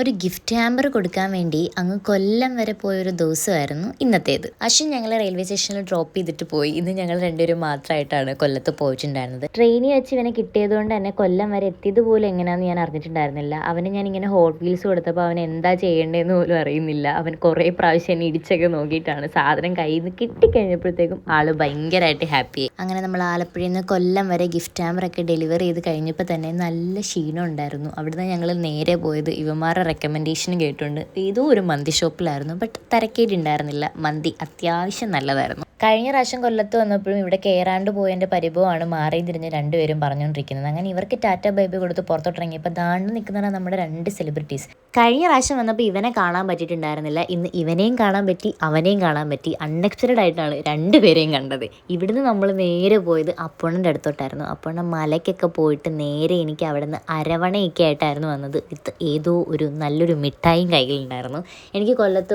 ഒരു gift hamper കൊടുക്കാൻ വേണ്ടി അങ്ങ് കൊല്ലം വരെ പോയൊരു ദിവസമായിരുന്നു ഇന്നത്തേത്. അശ്വിൻ ഞങ്ങളെ റെയിൽവേ സ്റ്റേഷനിൽ ഡ്രോപ്പ് ചെയ്തിട്ട് പോയി. ഇന്ന് ഞങ്ങൾ രണ്ടുപേരും മാത്രമായിട്ടാണ് കൊല്ലത്ത് പോയിട്ടുണ്ടായിരുന്നത്. ട്രെയിനിൽ വെച്ച് ഇവനെ കിട്ടിയതുകൊണ്ട് തന്നെ കൊല്ലം വരെ എത്തിയത് പോലും എങ്ങനെയാണെന്ന് ഞാൻ അറിഞ്ഞിട്ടുണ്ടായിരുന്നില്ല. അവന് ഞാൻ ഇങ്ങനെ ഹോട്ട് വീൽസ് കൊടുത്തപ്പോൾ അവൻ എന്താ ചെയ്യേണ്ടതെന്ന് പോലും അറിയുന്നില്ല. അവൻ കുറേ പ്രാവശ്യം എന്നെ ഇടിച്ചൊക്കെ നോക്കിയിട്ടാണ് സാധനം കയ്യിൽ നിന്ന് കിട്ടിക്കഴിഞ്ഞപ്പോഴത്തേക്കും ആള് ഭയങ്കരമായിട്ട് ഹാപ്പിയായി. അങ്ങനെ നമ്മൾ ആലപ്പുഴയിൽ നിന്ന് കൊല്ലം വരെ ഗിഫ്റ്റ് ഹാമ്പറൊക്കെ ഡെലിവറി ചെയ്ത് കഴിഞ്ഞപ്പോൾ തന്നെ നല്ല ക്ഷീണം ഉണ്ടായിരുന്നു. അവിടുന്ന് ഞങ്ങൾ നേരെ പോയത് ഇവന്മാരുടെ റെക്കമെൻഡേഷൻ കേട്ടുണ്ട് ഏതോ ഒരു മന്തി ഷോപ്പിലായിരുന്നു. ബട്ട് തിരക്കേടുണ്ടായിരുന്നില്ല, മന്തി അത്യാവശ്യം നല്ലതായിരുന്നു. കഴിഞ്ഞ പ്രാവശ്യം കൊല്ലത്ത് വന്നപ്പോഴും ഇവിടെ കയറാണ്ട് പോയതിൻ്റെ പരിഭവമാണ് മാറിയും തിരിഞ്ഞ് രണ്ടുപേരും പറഞ്ഞുകൊണ്ടിരിക്കുന്നത്. അങ്ങനെ ഇവർക്ക് ടാറ്റ ബൈബ് കൊടുത്ത് പുറത്തോട്ടിറങ്ങിയപ്പോൾ ദാണ്ട് നിൽക്കുന്നതാണ് നമ്മുടെ രണ്ട് സെലിബ്രിറ്റീസ്. കഴിഞ്ഞ പ്രാവശ്യം വന്നപ്പോൾ ഇവനെ കാണാൻ പറ്റിയിട്ടുണ്ടായിരുന്നില്ല, ഇന്ന് ഇവനെയും കാണാൻ പറ്റി അവനെയും കാണാൻ പറ്റി. അൺഎക്സ്പെക്റ്റഡ് ആയിട്ടാണ് രണ്ടുപേരെയും കണ്ടത്. ഇവിടുന്ന് നമ്മൾ നേരെ പോയത് അപ്പുണ്ണൻ്റെ അടുത്തോട്ടായിരുന്നു. അപ്പുണ്ണൻ മലയ്ക്കൊക്കെ പോയിട്ട് നേരെ എനിക്ക് അവിടെ നിന്ന് അരവണയൊക്കെ ആയിട്ടായിരുന്നു വന്നത്. വിത്ത് ഏതോ ഒരു നല്ലൊരു മിഠായിയും കയ്യിലുണ്ടായിരുന്നു. എനിക്ക് കൊല്ലത്ത്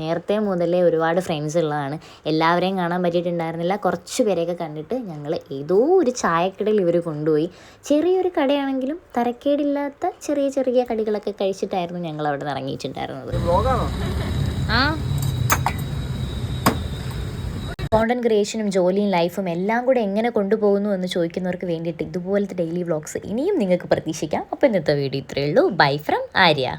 നേരത്തെ മുതലേ ഒരുപാട് ഫ്രണ്ട്സ് ഉള്ളതാണ്. എല്ലാവരെയും കാണാൻ പറ്റിയിട്ടുണ്ടായിരുന്നില്ല. കുറച്ച് പേരെയൊക്കെ കണ്ടിട്ട് ഞങ്ങൾ ഏതോ ഒരു ചായക്കടയിൽ ഇവർ കൊണ്ടുപോയി. ചെറിയൊരു കടയാണെങ്കിലും തരക്കേടില്ലാത്ത ചെറിയ ചെറിയ കടികളൊക്കെ കഴിച്ചിട്ടായിരുന്നു ഞങ്ങൾ അവിടെ നിന്ന് ഇറങ്ങിയിട്ടുണ്ടായിരുന്നത്. കോണ്ടന്റ് ക്രിയേഷനും ജോലിയും ലൈഫും എല്ലാം കൂടെ എങ്ങനെ കൊണ്ടുപോകുന്നു എന്ന് ചോദിക്കുന്നവർക്ക് വേണ്ടിയിട്ട് ഇതുപോലത്തെ ഡെയിലി വ്ളോഗ്സ് ഇനിയും നിങ്ങൾക്ക് പ്രതീക്ഷിക്കാം. അപ്പോൾ ഇന്നത്തെ വീഡിയോ ഇത്രയേ ഉള്ളൂ. Bye from Arya.